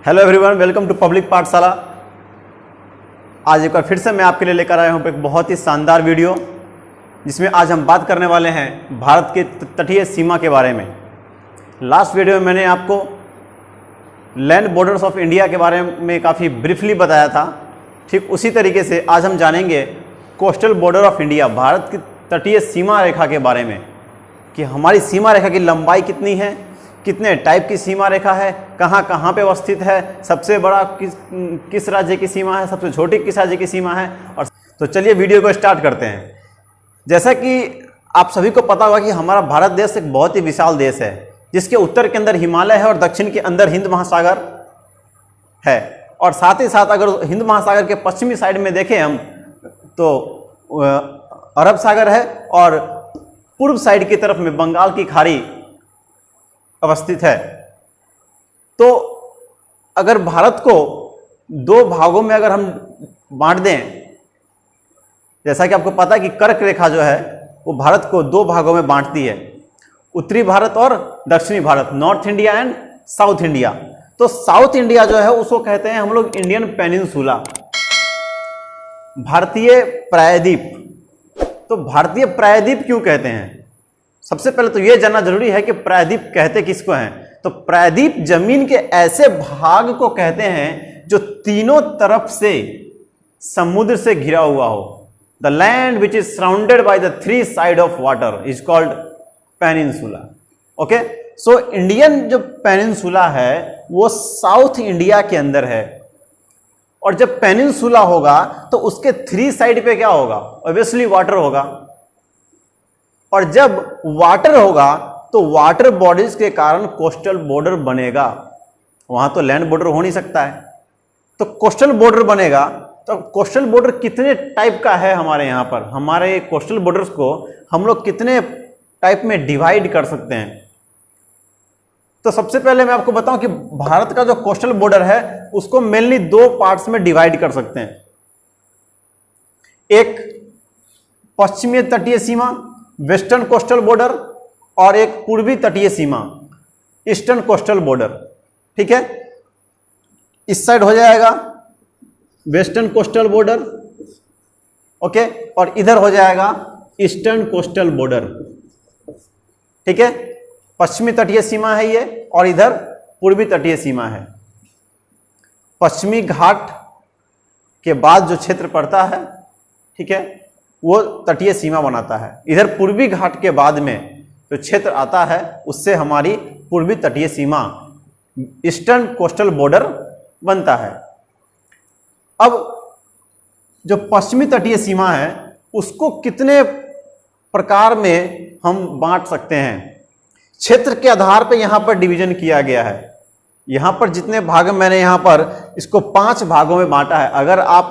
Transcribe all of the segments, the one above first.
Hello everyone, welcome to public Pathshala. आज एक बार फिर से मैं आपके लिए लेकर आया हूँ एक बहुत ही शानदार वीडियो, जिसमें आज हम बात करने वाले हैं भारत के तटीय सीमा के बारे में। लास्ट वीडियो में मैंने आपको लैंड बॉर्डर्स ऑफ इंडिया के बारे में काफ़ी ब्रीफली बताया था। ठीक उसी तरीके से आज हम जानेंगे coastal border of India, Bharat की तटीय सीमा रेखा के बारे में, कि हमारी सीमा रेखा की लंबाई कितनी है, कितने टाइप की सीमा रेखा है, कहाँ कहाँ पे अवस्थित है, सबसे बड़ा किस राज्य की सीमा है, सबसे छोटी किस राज्य की सीमा है। और तो चलिए वीडियो को स्टार्ट करते हैं। जैसा कि आप सभी को पता होगा कि हमारा भारत देश एक बहुत ही विशाल देश है, जिसके उत्तर के अंदर हिमालय है और दक्षिण के अंदर हिंद महासागर है। और साथ ही साथ अगर हिंद महासागर के पश्चिमी साइड में देखें हम तो अरब सागर है, और पूर्व साइड की तरफ में बंगाल की खाड़ी अवस्थित है। तो अगर भारत को दो भागों में अगर हम बांट दें, जैसा कि आपको पता है कि कर्क रेखा जो है वो भारत को दो भागों में बांटती है, उत्तरी भारत और दक्षिणी Bharat, north India and south India. तो साउथ इंडिया जो है उसको कहते हैं हम लोग इंडियन पेनिनसुला, भारतीय प्रायद्वीप। तो भारतीय प्रायद्वीप क्यों कहते हैं? सबसे पहले तो यह जानना जरूरी है कि प्रायद्वीप कहते किसको हैं। तो प्रायद्वीप जमीन के ऐसे भाग को कहते हैं जो तीनों तरफ से समुद्र से घिरा हुआ हो। The land which is surrounded by the three side of water is called peninsula. Okay, so Indian जो पेनिनसुला है वो साउथ इंडिया के अंदर है। और जब पेनिनसुला होगा तो उसके थ्री साइड पे क्या होगा? ऑब्वियसली वाटर होगा। और जब वाटर होगा तो वाटर बॉडीज के कारण कोस्टल बॉर्डर बनेगा। वहां तो लैंड बॉर्डर हो नहीं सकता है, तो कोस्टल बॉर्डर बनेगा। तो कोस्टल बॉर्डर कितने टाइप का है हमारे यहाँ पर? हमारे कोस्टल बॉर्डर्स को हम लोग कितने टाइप में डिवाइड कर सकते हैं? तो सबसे पहले मैं आपको बताऊं कि भारत का जो कोस्टल बॉर्डर है उसको मेनली दो पार्ट्स में डिवाइड कर सकते हैं। एक पश्चिमी तटीय सीमा, वेस्टर्न कोस्टल बॉर्डर, और एक पूर्वी तटीय सीमा, ईस्टर्न कोस्टल बॉर्डर। ठीक है, इस साइड हो जाएगा वेस्टर्न कोस्टल बॉर्डर, ओके, और इधर हो जाएगा ईस्टर्न कोस्टल बॉर्डर। ठीक है, पश्चिमी तटीय सीमा है ये, और इधर पूर्वी तटीय सीमा है। पश्चिमी घाट के बाद जो क्षेत्र पड़ता है, ठीक है, वो तटीय सीमा बनाता है। इधर पूर्वी घाट के बाद में जो क्षेत्र आता है उससे हमारी पूर्वी तटीय सीमा, ईस्टर्न कोस्टल बॉर्डर बनता है। अब जो पश्चिमी तटीय सीमा है उसको कितने प्रकार में हम बांट सकते हैं? क्षेत्र के आधार पर यहां पर डिवीजन किया गया है। यहां पर जितने भाग, मैंने यहां पर इसको 5 भागों में बांटा है। अगर आप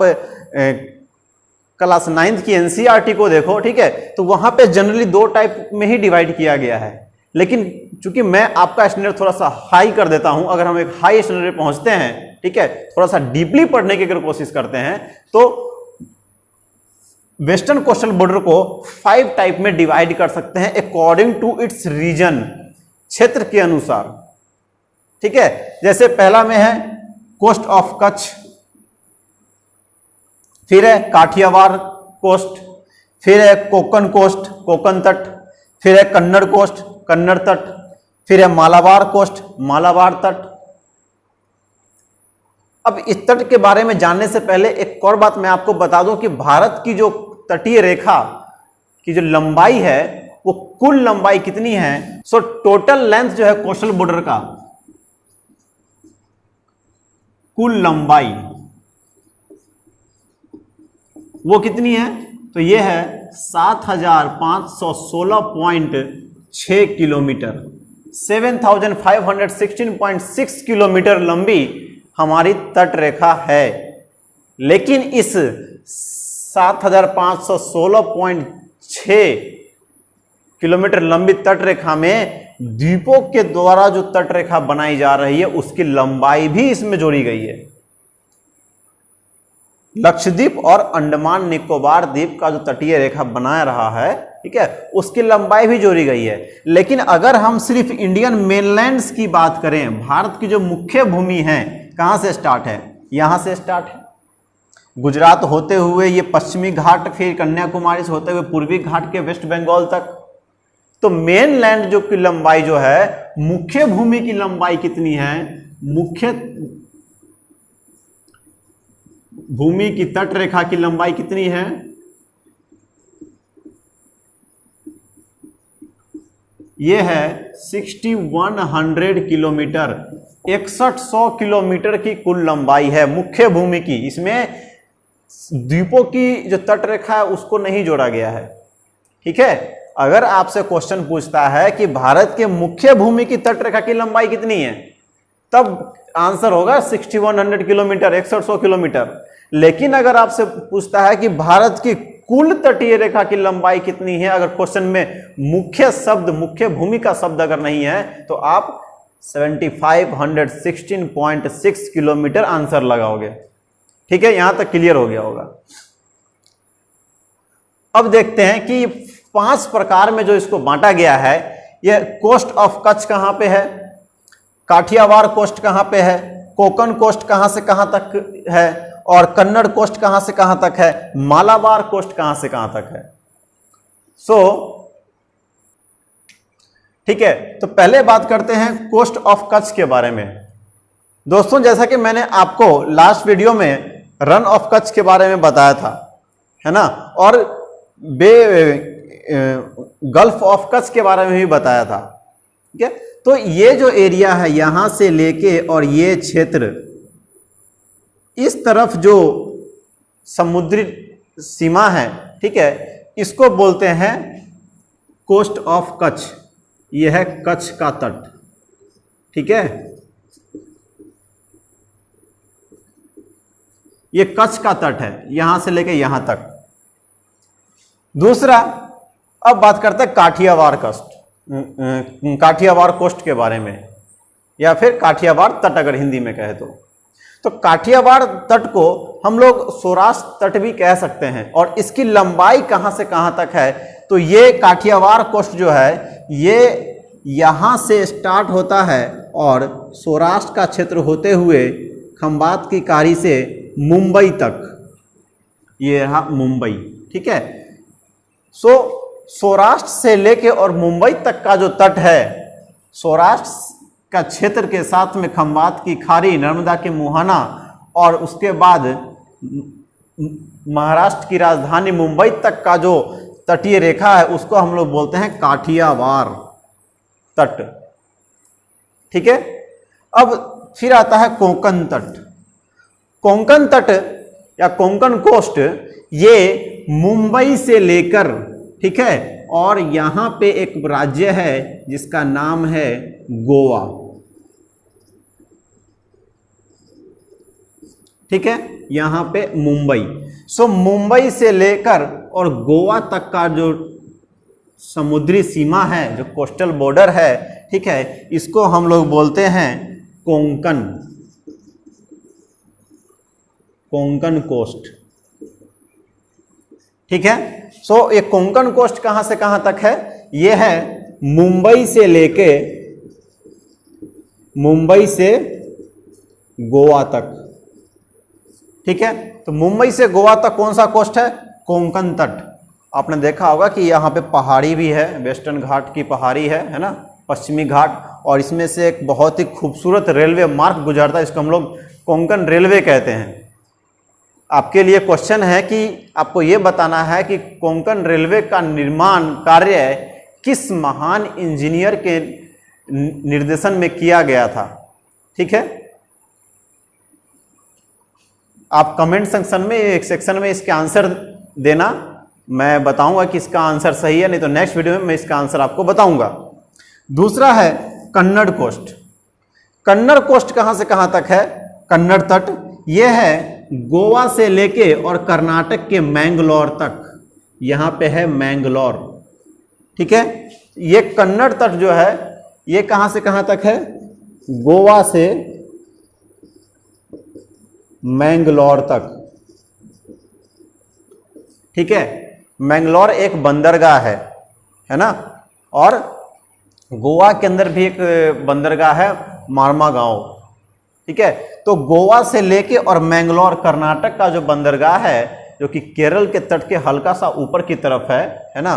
क्लास 9th की एनसीईआरटी को देखो, ठीक है, तो वहां पे जनरली 2 टाइप में ही डिवाइड किया गया है। लेकिन चूंकि मैं आपका स्टैंडर्ड थोड़ा सा हाई कर देता हूं, अगर हम एक हाई स्टैंडर्ड पे पहुंचते हैं, ठीक है, थोड़ा सा डीपली पढ़ने की अगर कोशिश करते हैं, तो वेस्टर्न कोस्टल बॉर्डर को 5 टाइप में डिवाइड कर सकते हैं अकॉर्डिंग टू इट्स रीजन, क्षेत्र के अनुसार। ठीक है, जैसे पहला में है कोस्ट ऑफ कच्छ, फिर है काठियावाड़ कोस्ट, फिर है कोकन कोस्ट, कोकन तट, फिर है कन्नड़ कोस्ट, कन्नड़ तट, फिर है मालाबार कोस्ट, मालाबार तट। अब इस तट के बारे में जानने से पहले एक और बात मैं आपको बता दूं कि भारत की जो तटीय रेखा की जो लंबाई है वो कुल लंबाई कितनी है। सो टोटल लेंथ जो है कोस्टल बॉर्डर का, कुल लंबाई वो कितनी है? तो ये है 7516.6 किलोमीटर, 7516.6 किलोमीटर लंबी हमारी तट रेखा है। लेकिन इस 7516.6 किलोमीटर लंबी तट रेखा में द्वीपों के द्वारा जो तट रेखा बनाई जा रही है उसकी लंबाई भी इसमें जोड़ी गई है। लक्षद्वीप और अंडमान निकोबार द्वीप का जो तटीय रेखा बना रहा है, ठीक है, उसकी लंबाई भी जोड़ी गई है। लेकिन अगर हम सिर्फ इंडियन मेनलैंड्स की बात करें, भारत की जो मुख्य भूमि है, कहाँ से स्टार्ट है, यहाँ से स्टार्ट है, गुजरात होते हुए ये पश्चिमी घाट, फिर कन्याकुमारी से होते हुए पूर्वी घाट के वेस्ट बंगाल तक। तो मेन लैंड जो की लंबाई जो है, मुख्य भूमि की लंबाई कितनी है, मुख्य भूमि की तट रेखा की लंबाई कितनी है, यह है 6100 किलोमीटर, 6100 किलोमीटर की कुल लंबाई है मुख्य भूमि की। इसमें द्वीपों की जो तट रेखा है उसको नहीं जोड़ा गया है। ठीक है, अगर आपसे क्वेश्चन पूछता है कि भारत के मुख्य भूमि की तट रेखा की लंबाई कितनी है, तब आंसर होगा 6100 किलोमीटर, 6100 किलोमीटर। लेकिन अगर आपसे पूछता है कि भारत की कुल तटीय रेखा की लंबाई कितनी है, अगर क्वेश्चन में मुख्य शब्द, मुख्य भूमि का शब्द अगर नहीं है, तो आप 7516.6 किलोमीटर आंसर लगाओगे। ठीक है, यहां तक क्लियर हो गया होगा। अब देखते हैं कि 5 प्रकार में जो इसको बांटा गया है, यह कोस्ट ऑफ कच्छ कहां पे है, काठियावाड़ कोस्ट कहां पे है, कोकण कोस्ट कहां से कहां तक है, और कन्नड़ कोस्ट कहां से कहां तक है, मालाबार कोस्ट कहां से कहां तक है। ठीक है, तो पहले बात करते हैं कोस्ट ऑफ कच्छ के बारे में। दोस्तों, जैसा कि मैंने आपको लास्ट वीडियो में रन ऑफ कच्छ के बारे में बताया था, है ना, और गल्फ ऑफ कच्छ के बारे में भी बताया था। ठीक है, तो ये जो एरिया है यहां से लेके और ये क्षेत्र, इस तरफ जो समुद्री सीमा है, ठीक है, इसको बोलते हैं कोस्ट ऑफ कच्छ। यह है कच्छ का तट। ठीक है, ये कच्छ का तट है यहां से लेके यहां तक। दूसरा, अब बात करते हैं काठियावाड़ कोस्ट, काठियावाड़ कोस्ट के बारे में, या फिर काठियावाड़ तट अगर हिंदी में कहे तो काठियावाड़ तट को हम लोग सौराष्ट्र तट भी कह सकते हैं। और इसकी लंबाई कहां से कहां तक है, तो ये काठियावाड़ कोस्ट जो है ये यहां से स्टार्ट होता है और सौराष्ट्र का क्षेत्र होते हुए खंबात की खाड़ी से मुंबई तक, ये रहा मुंबई। ठीक है, सौराष्ट्र से लेके और मुंबई तक का जो तट है, सौराष्ट्र का क्षेत्र के साथ में खंबात की खाड़ी, नर्मदा के मुहाना, और उसके बाद महाराष्ट्र की राजधानी मुंबई तक का जो तटीय रेखा है उसको हम लोग बोलते हैं काठियावाड़ तट। ठीक है, अब फिर आता है कोंकण तट। कोंकण तट या कोंकण कोस्ट, ये मुंबई से लेकर, ठीक है, और यहां पे एक राज्य है जिसका नाम है गोवा। ठीक है, यहां पे मुंबई। मुंबई से लेकर और गोवा तक का जो समुद्री सीमा है, जो कोस्टल बॉर्डर है, ठीक है, इसको हम लोग बोलते हैं कोंकण, कोंकण कोस्ट। ठीक है, ये कोंकण कोस्ट कहां से कहां तक है, ये है मुंबई से लेके, मुंबई से गोवा तक। ठीक है, तो मुंबई से गोवा तक कौन सा कोस्ट है, कोंकण तट। आपने देखा होगा कि यहाँ पे पहाड़ी भी है, वेस्टर्न घाट की पहाड़ी है ना, पश्चिमी घाट, और इसमें से एक बहुत ही खूबसूरत रेलवे मार्ग गुजरता है, इसको हम लोग कोंकण रेलवे कहते हैं। आपके लिए क्वेश्चन है कि आपको ये बताना है कि कोंकण रेलवे का निर्माण कार्य किस महान इंजीनियर के निर्देशन में किया गया था। ठीक है, आप कमेंट सेक्शन में इसके आंसर देना, मैं बताऊंगा कि इसका आंसर सही है, नहीं तो नेक्स्ट वीडियो में मैं इसका आंसर आपको बताऊंगा। दूसरा है कन्नड़ कोस्ट। कन्नड़ कोस्ट कहां से कहां तक है, कन्नड़ तट, यह है गोवा से लेके और कर्नाटक के मैंगलोर तक, यहां पे है मैंगलोर। ठीक है, ये कन्नड़ तट जो है ये कहां से कहां तक है, गोवा से मैंगलोर तक। ठीक है, मैंगलोर एक बंदरगाह है ना, और गोवा के अंदर भी एक बंदरगाह है, मार्मा गांव। ठीक है, तो गोवा से लेके और मैंगलोर कर्नाटक का जो बंदरगाह है, जो कि केरल के तट के हल्का सा ऊपर की तरफ है ना,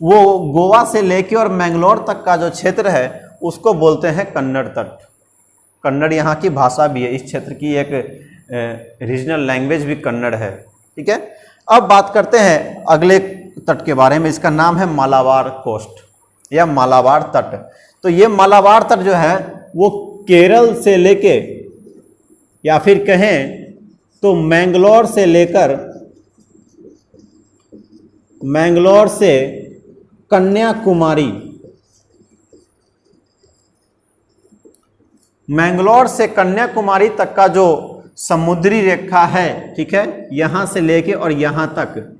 वो गोवा से लेके और मैंगलोर तक का जो क्षेत्र है उसको बोलते हैं कन्नड़ तट। कन्नड़ यहाँ की भाषा भी है, इस क्षेत्र की एक रीजनल लैंग्वेज भी कन्नड़ है। ठीक है, अब बात करते हैं अगले तट के बारे में। इसका नाम है मालाबार कोस्ट या मालाबार तट। तो ये मालाबार तट जो है वो केरल से लेके या फिर कहें तो मैंगलोर से कन्याकुमारी, मैंगलोर से कन्याकुमारी तक का जो समुद्री रेखा है, ठीक है, यहां से लेके और यहां तक,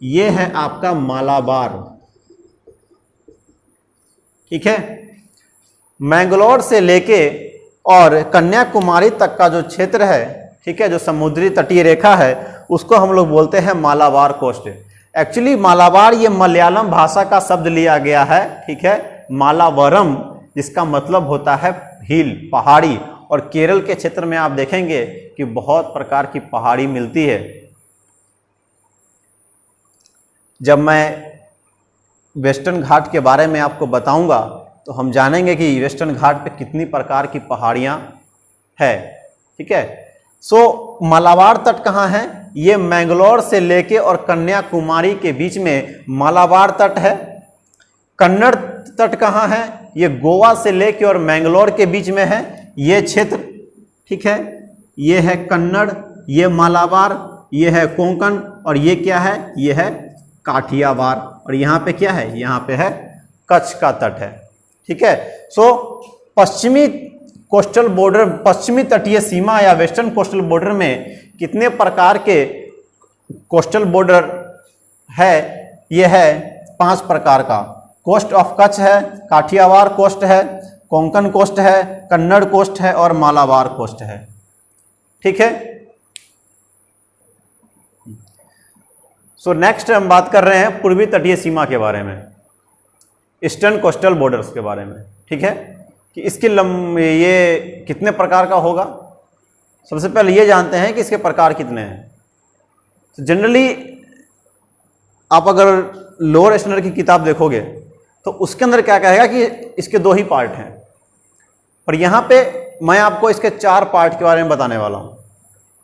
ये है आपका मालाबार। ठीक है, मैंगलोर से लेके और कन्याकुमारी तक का जो क्षेत्र है, ठीक है, जो समुद्री तटीय रेखा है, उसको हम लोग बोलते हैं मालाबार कोस्ट। एक्चुअली मालाबार ये मलयालम भाषा का शब्द लिया गया है। ठीक है, मालावरम जिसका मतलब होता है हिल, पहाड़ी, और केरल के क्षेत्र में आप देखेंगे कि बहुत प्रकार की पहाड़ी मिलती है। जब मैं वेस्टर्न घाट के बारे में आपको बताऊंगा तो हम जानेंगे कि वेस्टर्न घाट पे कितनी प्रकार की पहाड़ियां है। ठीक है, सो मालाबार तट कहाँ है? ये मैंगलोर से लेके और कन्याकुमारी के बीच में मालाबार तट है। कन्नड़ तट कहाँ है? ये गोवा से लेके और मैंगलोर के बीच में है ये क्षेत्र। ठीक है, ये है कन्नड़, ये मालाबार, ये है कोंकण, और ये क्या है? ये है काठियावाड़। और यहाँ पे क्या है? यहाँ पे है कच्छ का तट है। ठीक है, सो पश्चिमी कोस्टल बॉर्डर, पश्चिमी तटीय सीमा या वेस्टर्न कोस्टल बॉर्डर में कितने प्रकार के कोस्टल बॉर्डर है? ये है 5 प्रकार का। कोस्ट ऑफ कच्छ है, काठियावाड़ कोस्ट है, कोंकण कोस्ट है, कन्नड़ कोस्ट है और मालाबार कोस्ट है। ठीक है, सो नेक्स्ट हम बात कर रहे हैं पूर्वी तटीय सीमा के बारे में, ईस्टर्न कोस्टल बॉर्डर्स के बारे में। ठीक है, कि इसकी ये कितने प्रकार का होगा। सबसे पहले ये जानते हैं कि इसके प्रकार कितने हैं। तो जनरली आप अगर लोअर स्टैंडर्ड की किताब देखोगे तो उसके अंदर क्या कहेगा कि इसके 2 ही पार्ट हैं, और यहाँ पे मैं आपको इसके 4 पार्ट के बारे में बताने वाला हूँ,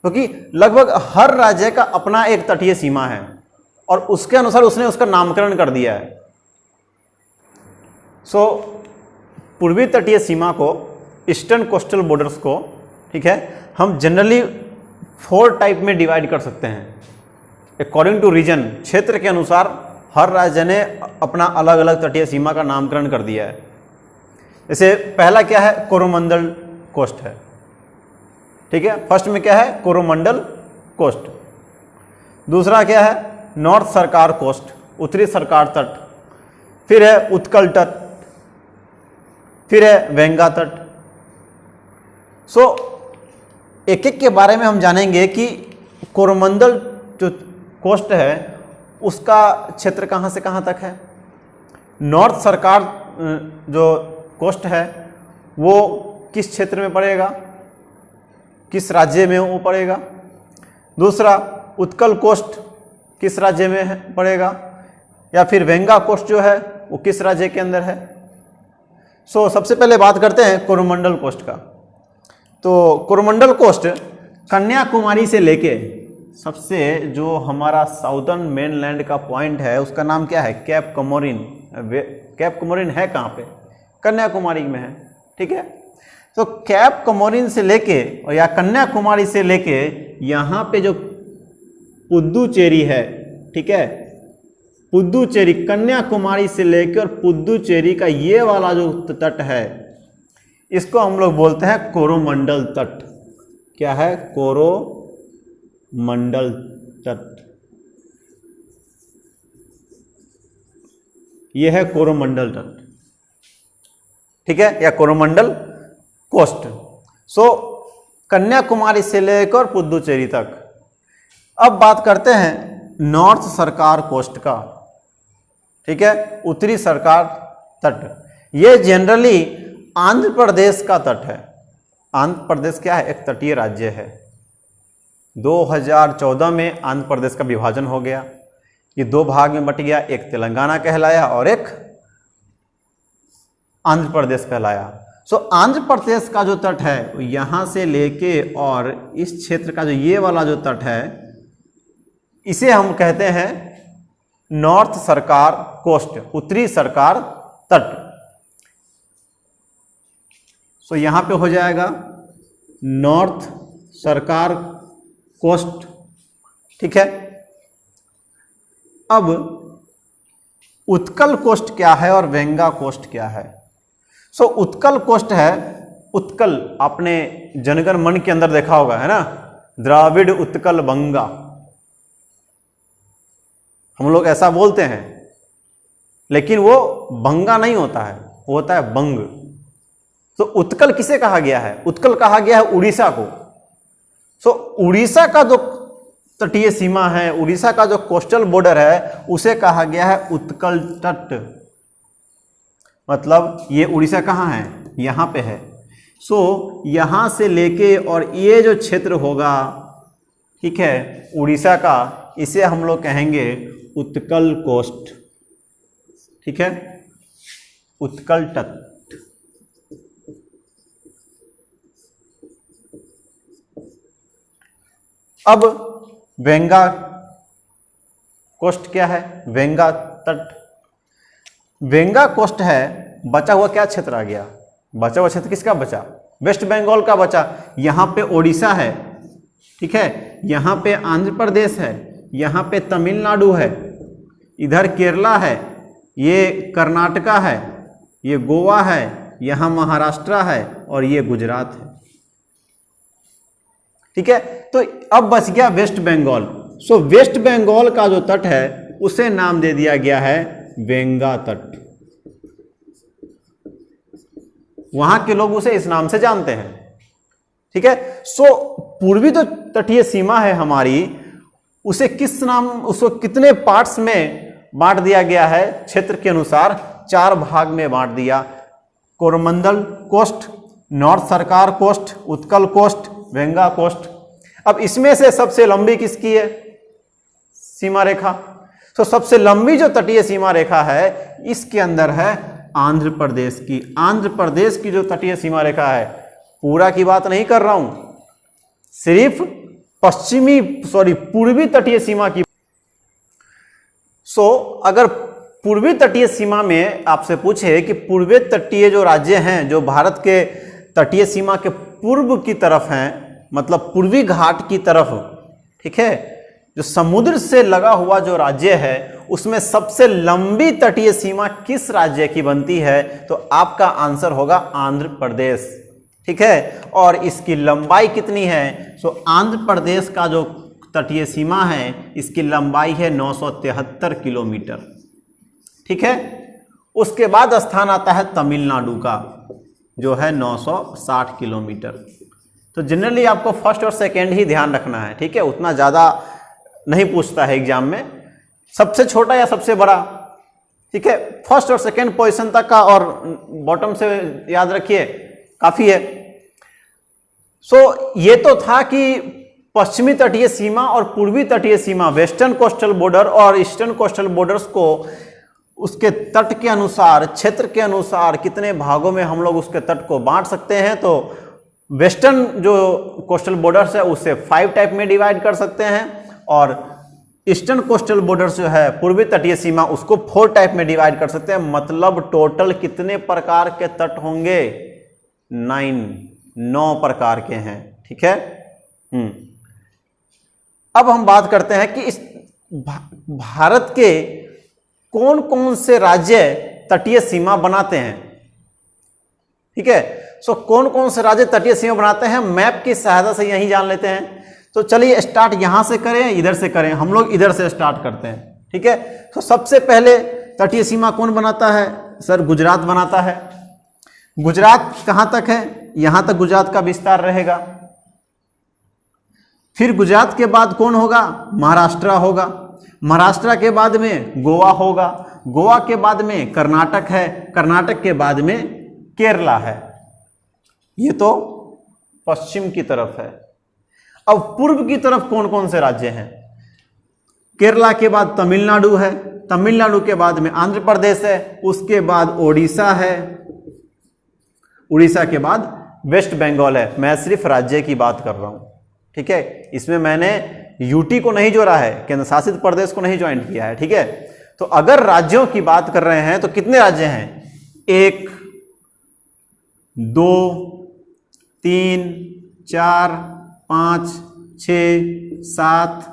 क्योंकि लगभग हर राज्य का अपना एक तटीय सीमा है और उसके अनुसार उसने उसका नामकरण कर दिया है। सो पूर्वी तटीय सीमा को, ईस्टर्न कोस्टल बॉर्डर्स को, ठीक है, हम जनरली 4 टाइप में डिवाइड कर सकते हैं अकॉर्डिंग टू रीजन। क्षेत्र के अनुसार हर राज्य ने अपना अलग अलग तटीय सीमा का नामकरण कर दिया है। जैसे पहला क्या है? कोरोमंडल कोस्ट है। ठीक है, फर्स्ट में क्या है? कोरोमंडल कोस्ट। दूसरा क्या है? नॉर्थ सरकार कोस्ट, उत्तरी सरकार तट। फिर है उत्कल तट, फिर है वेंगा तट। सो एक एक के बारे में हम जानेंगे कि कोरोमंडल जो कोस्ट है उसका क्षेत्र कहाँ से कहाँ तक है। नॉर्थ सरकार जो कोस्ट है वो किस क्षेत्र में पड़ेगा, किस राज्य में वो पड़ेगा। दूसरा उत्कल कोस्ट किस राज्य में पड़ेगा, या फिर वेंगा कोस्ट जो है वो किस राज्य के अंदर है। सो सबसे पहले बात करते हैं कोरोमंडल कोस्ट का। तो कोरोमंडल कोस्ट कन्याकुमारी से लेके सबसे जो हमारा साउदर्न मेनलैंड का पॉइंट है उसका नाम क्या है? कैप कमोरिन। कैप कमोरिन है कहाँ पे? कन्याकुमारी में है। ठीक है, तो कैप कमोरिन से लेके या कन्याकुमारी से लेके यहाँ पे जो पुदुचेरी है, ठीक है, पुदुचेरी, कन्याकुमारी से लेकर पुदुचेरी का ये वाला जो तट है इसको हम लोग बोलते हैं कोरोमंडल तट। क्या है? कोरोमंडल तट। ये है कोरोमंडल तट। ठीक है, या कोरोमंडल कोस्ट। सो कन्याकुमारी से लेकर पुदुचेरी तक। अब बात करते हैं नॉर्थ सरकार कोस्ट का। ठीक है, उत्तरी सरकार तट। ये जनरली आंध्र प्रदेश का तट है। आंध्र प्रदेश क्या है? एक तटीय राज्य है। 2014 में आंध्र प्रदेश का विभाजन हो गया, ये दो भाग में बट गया, एक तेलंगाना कहलाया और एक आंध्र प्रदेश कहलाया। सो आंध्र प्रदेश का जो तट है यहाँ से लेके और इस क्षेत्र का जो ये वाला जो तट है इसे हम कहते हैं नॉर्थ सरकार कोस्ट, उत्तरी सरकार तट। सो यहाँ पे हो जाएगा नॉर्थ सरकार कोस्ट, ठीक है। अब उत्कल कोस्ट क्या है और वेंगा कोस्ट क्या है? सो उत्कल कोस्ट है, उत्कल आपने जनगण मन के अंदर देखा होगा, है ना, द्राविड़ उत्कल बंगा, हम लोग ऐसा बोलते हैं, लेकिन वो बंगा नहीं होता है, वो होता है बंग। तो उत्कल किसे कहा गया है? उत्कल कहा गया है उड़ीसा को। सो उड़ीसा का जो तटीय सीमा है, उड़ीसा का जो कोस्टल बॉर्डर है उसे कहा गया है उत्कल तट। मतलब ये उड़ीसा कहाँ है? यहाँ पे है। सो यहाँ से लेके और ये जो क्षेत्र होगा, ठीक है, उड़ीसा का, इसे हम लोग कहेंगे उत्कल कोस्ट, ठीक है, उत्कल तट। अब वेंगा कोस्ट क्या है? वेंगा तट। वेंगा कोस्ट है, बचा हुआ क्या क्षेत्र आ गया? बचा हुआ क्षेत्र किसका बचा? वेस्ट बंगाल का बचा। यहाँ पे ओडिशा है, ठीक है, यहाँ पे आंध्र प्रदेश है, यहाँ पे तमिलनाडु है, इधर केरला है, ये कर्नाटका है, ये गोवा है, यहाँ महाराष्ट्र है और ये गुजरात है, ठीक है। तो अब बच गया वेस्ट बंगाल। सो वेस्ट बंगाल का जो तट है उसे नाम दे दिया गया है वेंगा तट। वहां के लोग उसे इस नाम से जानते हैं, ठीक है। सो पूर्वी जो तटीय सीमा है हमारी, उसे किस नाम, उसको कितने पार्ट्स में बांट दिया गया है? क्षेत्र के अनुसार 4 भाग में बांट दिया। Coromandel coast, north Sarkar coast, Utkal coast, Vanga coast. अब इसमें से सबसे लंबी किसकी है सीमा रेखा? तो सबसे लंबी जो तटीय सीमा रेखा है इसके अंदर है आंध्र प्रदेश की। आंध्र प्रदेश की जो तटीय सीमा रेखा है, पूरा की बात नहीं कर रहा हूं, सिर्फ पूर्वी तटीय सीमा की। अगर पूर्वी तटीय सीमा में आपसे पूछे कि पूर्वी तटीय जो राज्य हैं जो भारत के तटीय सीमा के पूर्व की तरफ हैं, मतलब पूर्वी घाट की तरफ, ठीक है, जो समुद्र से लगा हुआ जो राज्य है उसमें सबसे लंबी तटीय सीमा किस राज्य की बनती है? तो आपका आंसर होगा आंध्र प्रदेश, ठीक है। और इसकी लंबाई कितनी है? सो आंध्र प्रदेश का जो तटीय सीमा है इसकी लंबाई है 973 किलोमीटर, ठीक है। उसके बाद स्थान आता है तमिलनाडु का जो है 960 किलोमीटर। तो जनरली आपको फर्स्ट और सेकेंड ही ध्यान रखना है, ठीक है, उतना ज़्यादा नहीं पूछता है एग्जाम में, सबसे छोटा या सबसे बड़ा, ठीक है, फर्स्ट और सेकेंड पोजीशन तक का और बॉटम से याद रखिए, काफ़ी है। ये तो था कि पश्चिमी तटीय सीमा और पूर्वी तटीय सीमा, वेस्टर्न कोस्टल बॉर्डर और ईस्टर्न कोस्टल बॉर्डर्स को उसके तट के अनुसार, क्षेत्र के अनुसार कितने भागों में हम लोग उसके तट को बांट सकते हैं। तो वेस्टर्न जो कोस्टल बॉर्डर्स है उसे 5 टाइप में डिवाइड कर सकते हैं और ईस्टर्न कोस्टल बॉर्डर्स जो है पूर्वी तटीय सीमा उसको 4 टाइप में डिवाइड कर सकते हैं। मतलब टोटल कितने प्रकार के तट होंगे? 9 प्रकार के हैं, ठीक है। अब हम बात करते हैं कि इस भारत के कौन कौन से राज्य तटीय सीमा बनाते हैं, ठीक है। कौन कौन से राज्य तटीय सीमा बनाते हैं, मैप की सहायता से यही जान लेते हैं। तो चलिए स्टार्ट यहां से करें, इधर से करें, हम लोग इधर से स्टार्ट करते हैं, ठीक है। तो सबसे पहले तटीय सीमा कौन बनाता है? सर गुजरात बनाता है। गुजरात कहां तक है? यहां तक गुजरात का विस्तार रहेगा। फिर गुजरात के बाद कौन होगा? महाराष्ट्र होगा। महाराष्ट्र के बाद में गोवा होगा। गोवा के बाद में कर्नाटक है। कर्नाटक के बाद में केरला है। ये तो पश्चिम की तरफ है। अब पूर्व की तरफ कौन कौन से राज्य हैं? केरला के बाद तमिलनाडु है, तमिलनाडु के बाद में आंध्र प्रदेश है, उसके बाद ओडिशा है, उड़ीसा के बाद वेस्ट बंगाल है। मैं सिर्फ राज्य की बात कर रहा हूं, ठीक है। इसमें मैंने यूटी को नहीं जोड़ा है, केंद्र शासित प्रदेश को नहीं ज्वाइन किया है, ठीक है। तो अगर राज्यों की बात कर रहे हैं तो कितने राज्य हैं? 1 2 3 4 5 6 7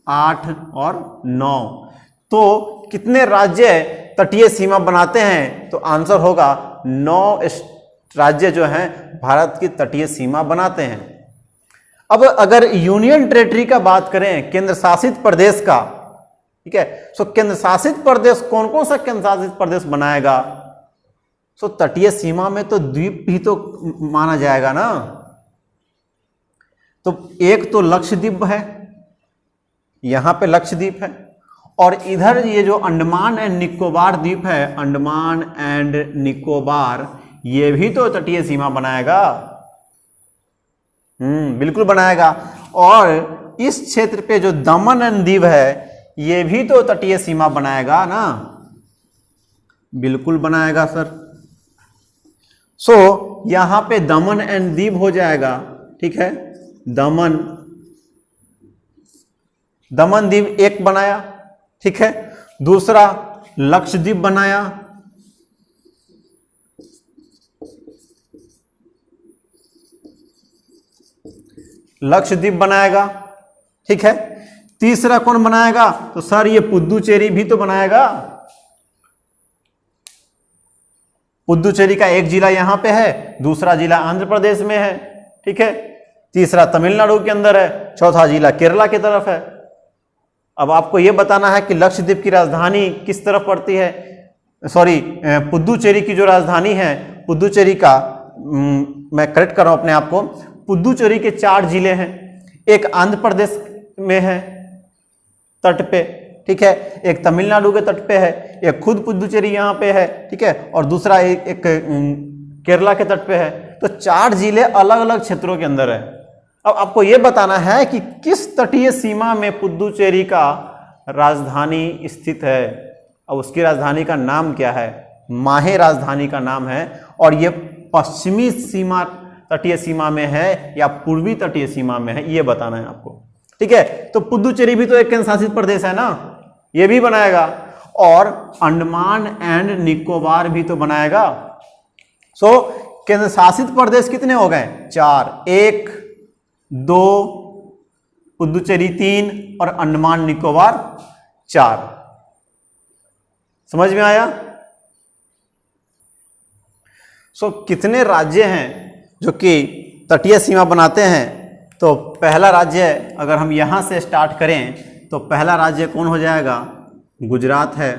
8 और 9। तो कितने राज्य तटीय सीमा बनाते हैं? तो आंसर होगा 9 राज्य जो हैं भारत की तटीय सीमा बनाते हैं। अब अगर यूनियन टेरिटरी का बात करें, केंद्र शासित प्रदेश का, ठीक है, तो केंद्र शासित प्रदेश कौन कौन सा केंद्र शासित प्रदेश बनाएगा? तो तटीय सीमा में तो द्वीप भी तो माना जाएगा ना। तो एक तो लक्षद्वीप है, यहां पे लक्षद्वीप है, और इधर ये जो अंडमान एंड निकोबार द्वीप है, अंडमान एंड निकोबार, ये भी तो तटीय सीमा बनाएगा। बिल्कुल बनाएगा। और इस क्षेत्र पे जो दमन एंड दीव है, ये भी तो तटीय सीमा बनाएगा ना। बिल्कुल बनाएगा सर। सो यहां पे दमन एंड दीव हो जाएगा, ठीक है। दमन दीव एक बनाया, ठीक है। दूसरा लक्षद्वीप बनाया, लक्षद्वीप बनाएगा, ठीक है। तीसरा कौन बनाएगा? तो सर ये पुद्दुचेरी भी तो बनाएगा। पुद्दुचेरी का एक जिला यहां पे है, दूसरा जिला आंध्र प्रदेश में है, ठीक है। तीसरा तमिलनाडु के अंदर है, चौथा जिला केरला की तरफ है। अब आपको यह बताना है कि लक्षद्वीप की राजधानी किस तरफ पड़ती है। सॉरी, पुद्दुचेरी की जो राजधानी है, पुद्दुचेरी का, मैं करेक्ट कर रहा हूं अपने आप को, पुद्दुचेरी के 4 जिले हैं। एक आंध्र प्रदेश में है तट पे, ठीक है, एक तमिलनाडु के तट पे है, एक खुद पुद्दुचेरी यहां पे है, ठीक है, और दूसरा एक केरला के तट पे है। तो 4 जिले अलग अलग क्षेत्रों के अंदर है। अब आपको यह बताना है कि किस तटीय सीमा में पुद्दुचेरी का राजधानी स्थित है, और उसकी राजधानी का नाम क्या है? माहे राजधानी का नाम है। और यह पश्चिमी सीमा तटीय सीमा में है या पूर्वी तटीय सीमा में है, यह बताना है आपको, ठीक है। तो पुद्दुचेरी भी तो एक केंद्र शासित प्रदेश है ना, यह भी बनाएगा। और अंडमान एंड निकोबार भी तो बनाएगा। सो केंद्र शासित प्रदेश कितने हो गए? 4, 1 2 पुद्दुचेरी 3 और अंडमान निकोबार 4। समझ में आया? सो कितने राज्य हैं जो कि तटीय सीमा बनाते हैं? तो पहला राज्य, अगर हम यहां से स्टार्ट करें तो पहला राज्य कौन हो जाएगा? गुजरात है।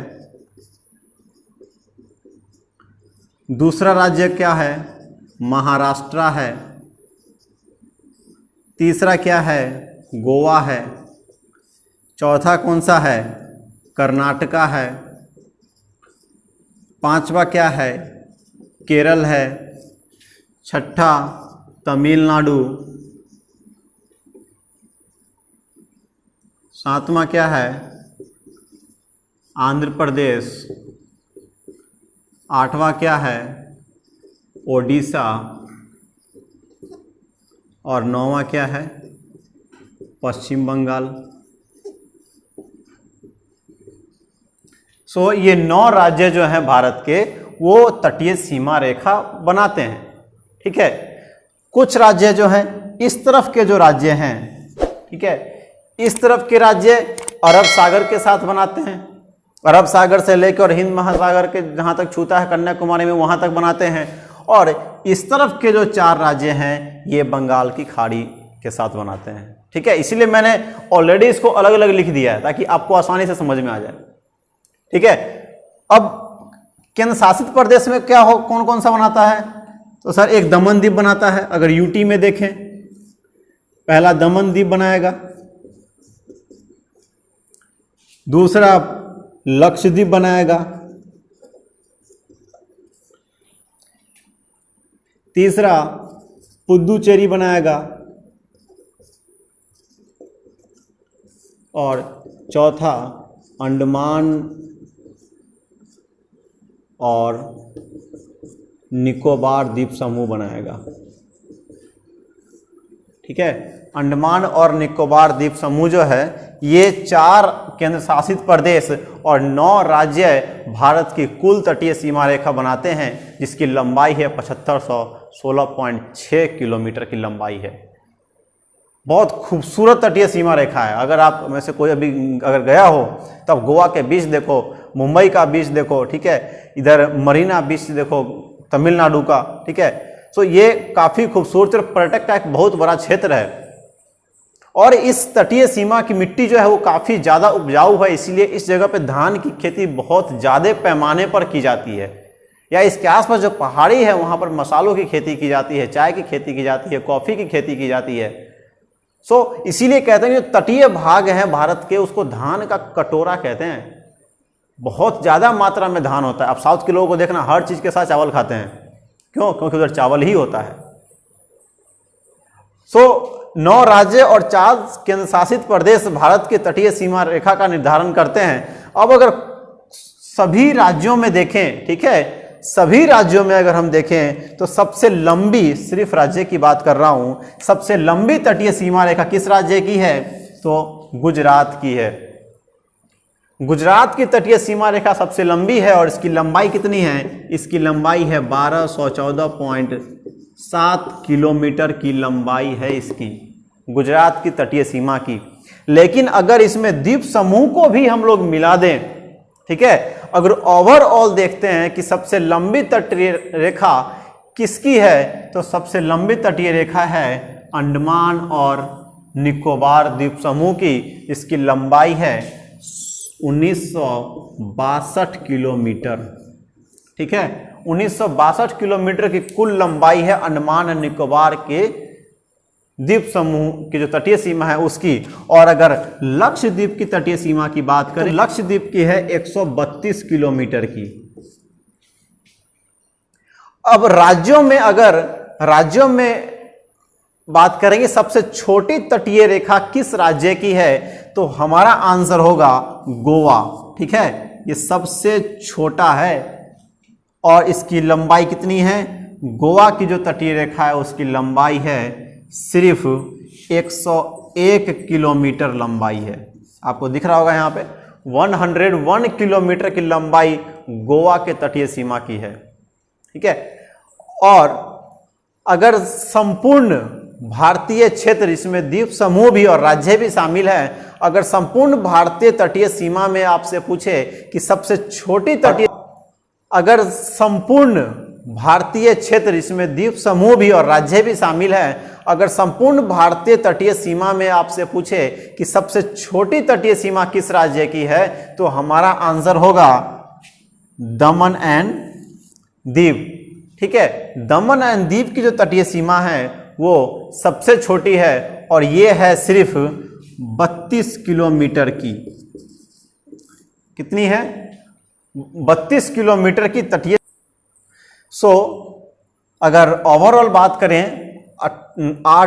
दूसरा राज्य क्या है? महाराष्ट्र है। तीसरा क्या है? गोवा है। चौथा कौन सा है? कर्नाटका है। पांचवा क्या है? केरल है। छठा तमिलनाडु। सातवां क्या है? आंध्र प्रदेश। आठवां क्या है? ओडिशा। और नौवां क्या है? पश्चिम बंगाल। सो ये 9 राज्य जो हैं भारत के, वो तटीय सीमा रेखा बनाते हैं, ठीक है। कुछ राज्य जो हैं इस तरफ के जो राज्य हैं, ठीक है, इस तरफ के राज्य अरब सागर के साथ बनाते हैं। अरब सागर से लेकर और हिंद महासागर के जहां तक छूता है कन्याकुमारी में, वहां तक बनाते हैं। और इस तरफ के जो 4 राज्य हैं, ये बंगाल की खाड़ी के साथ बनाते हैं, ठीक है। इसीलिए मैंने ऑलरेडी इसको अलग अलग लिख दिया है ताकि आपको आसानी से समझ में आ जाए, ठीक है। अब केंद्र शासित प्रदेश में क्या हो, कौन कौन सा बनाता है? तो सर एक दमन द्वीप बनाता है। अगर यूटी में देखें, पहला दमन द्वीप बनाएगा, दूसरा लक्षद्वीप बनाएगा, तीसरा पुदुचेरी बनाएगा, और चौथा अंडमान और निकोबार द्वीप समूह बनाएगा। ठीक है, अंडमान और निकोबार द्वीप समूह जो है ये 4 केंद्र शासित प्रदेश और 9 राज्य भारत की कुल तटीय सीमा रेखा बनाते हैं, जिसकी लंबाई है 7516.6 किलोमीटर की लंबाई है। बहुत खूबसूरत तटीय सीमा रेखा है। अगर आप में से कोई अभी अगर गया हो तब गोवा के बीच देखो, मुंबई का बीच देखो, ठीक है, इधर मरीना बीच देखो तमिलनाडु का, ठीक है। तो ये काफ़ी खूबसूरत और पर्यटक का एक बहुत बड़ा क्षेत्र है, और इस तटीय सीमा की मिट्टी जो है वो काफ़ी ज़्यादा उपजाऊ है, इसीलिए इस जगह पे धान की खेती बहुत ज़्यादा पैमाने पर की जाती है, या इसके आसपास जो पहाड़ी है वहाँ पर मसालों की खेती की जाती है, चाय की खेती की जाती है, कॉफ़ी की खेती की जाती है। सो इसीलिए कहते हैं जो तटीय भाग हैं भारत के उसको धान का कटोरा कहते हैं। बहुत ज़्यादा मात्रा में धान होता है। अब साउथ के लोगों को देखना हर चीज़ के साथ चावल खाते हैं, क्यों? क्योंकि उधर चावल ही होता है। 9 राज्य और 4 केंद्र शासित प्रदेश भारत की तटीय सीमा रेखा का निर्धारण करते हैं। अब अगर सभी राज्यों में देखें, ठीक है, सभी राज्यों में अगर हम देखें तो सबसे लंबी, सिर्फ राज्य की बात कर रहा हूं, सबसे लंबी तटीय सीमा रेखा किस राज्य की है? तो गुजरात की है। गुजरात की तटीय सीमा रेखा सबसे लंबी है, और इसकी लंबाई कितनी है? इसकी लंबाई है 1214.7 किलोमीटर की लंबाई है इसकी, गुजरात की तटीय सीमा की। लेकिन अगर इसमें द्वीप समूह को भी हम लोग मिला दें, ठीक है, अगर ओवरऑल देखते हैं कि सबसे लंबी तटीय रेखा किसकी है, तो सबसे लंबी तटीय रेखा है अंडमान और निकोबार द्वीप समूह की। इसकी लंबाई है 1962 किलोमीटर, ठीक है, 1962 किलोमीटर की कुल लंबाई है अंडमान और निकोबार के द्वीप समूह की जो तटीय सीमा है उसकी। और अगर लक्षद्वीप की तटीय सीमा की बात करें, लक्षद्वीप की है 132 किलोमीटर की। अब राज्यों में, अगर राज्यों में बात करेंगे सबसे छोटी तटीय रेखा किस राज्य की है, तो हमारा आंसर होगा गोवा, ठीक है, ये सबसे छोटा है। और इसकी लंबाई कितनी है? गोवा की जो तटीय रेखा है उसकी लंबाई है सिर्फ 101 किलोमीटर लंबाई है। आपको दिख रहा होगा यहाँ पे 101 किलोमीटर की लंबाई गोवा के तटीय सीमा की है, ठीक है। और अगर संपूर्ण भारतीय क्षेत्र, इसमें द्वीप समूह भी और राज्य भी शामिल है, अगर संपूर्ण भारतीय तटीय सीमा में आपसे पूछे कि सबसे छोटी तटीय, अगर संपूर्ण भारतीय क्षेत्र, इसमें द्वीप समूह भी और राज्य भी शामिल है, अगर संपूर्ण भारतीय तटीय सीमा में आपसे पूछे कि सबसे छोटी तटीय सीमा किस राज्य की है, तो हमारा आंसर होगा दमन एंड दीव, ठीक है। दमन एंड दीव की जो तटीय सीमा है वो सबसे छोटी है, और ये है सिर्फ 32 किलोमीटर की। कितनी है? 32 किलोमीटर की तटीय। अगर ओवरऑल बात करें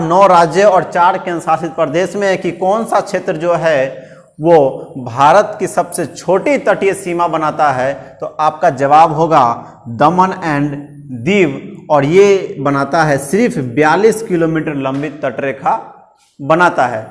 9 राज्य और 4 केंद्र शासित प्रदेश में कि कौन सा क्षेत्र जो है वो भारत की सबसे छोटी तटीय सीमा बनाता है, तो आपका जवाब होगा दमन एंड दीव, और ये बनाता है सिर्फ 42 किलोमीटर लंबी तटरेखा बनाता है,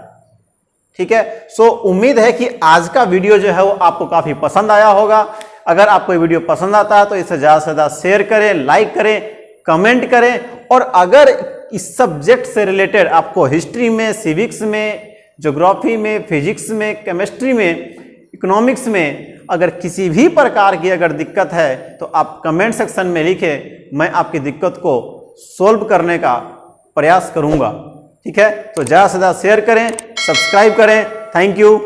ठीक है। उम्मीद है कि आज का वीडियो जो है वो आपको काफी पसंद आया होगा। अगर आपको ये वीडियो पसंद आता है तो इसे ज़्यादा से ज़्यादा शेयर करें, लाइक करें, कमेंट करें। और अगर इस सब्जेक्ट से रिलेटेड आपको हिस्ट्री में, सिविक्स में, ज्योग्राफी में, फिजिक्स में, केमिस्ट्री में, इकोनॉमिक्स में अगर किसी भी प्रकार की अगर दिक्कत है तो आप कमेंट सेक्शन में लिखें, मैं आपकी दिक्कत को सोल्व करने का प्रयास करूंगा, ठीक है। तो ज़्यादा से ज़्यादा शेयर करें, सब्सक्राइब करें। Thank you.